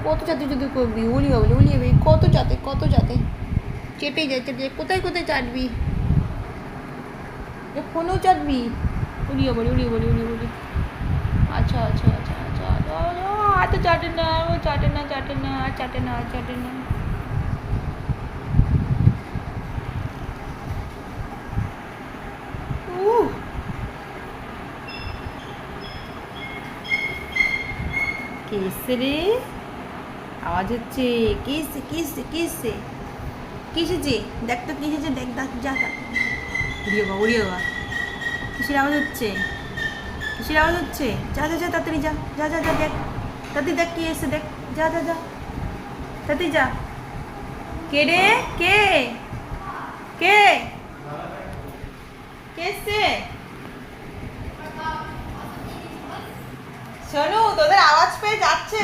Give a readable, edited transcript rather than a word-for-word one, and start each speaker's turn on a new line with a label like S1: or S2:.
S1: কত চাতে যদি করবি, উলি হবে কত চাতে চেপে যায় কোথায় চাটবি, ফোনেও চাটবি, উড়িয়ে বলি আচ্ছা চাটে না কে এসছে রে? আওয়াজ হচ্ছে, কে এসছে? দেখ তো কি এসেছে, দেখ যা উড়িয়ে বা কিসের আওয়াজ হচ্ছে? যা তাড়াতাড়ি যা দেখ, তাড়াতাড়ি দেখ কি এসছে, দেখ যা তাড়াতাড়ি যা। কে রে? কে এসছে? শোনু, তোদের আওয়াজ পেয়ে যাচ্ছে।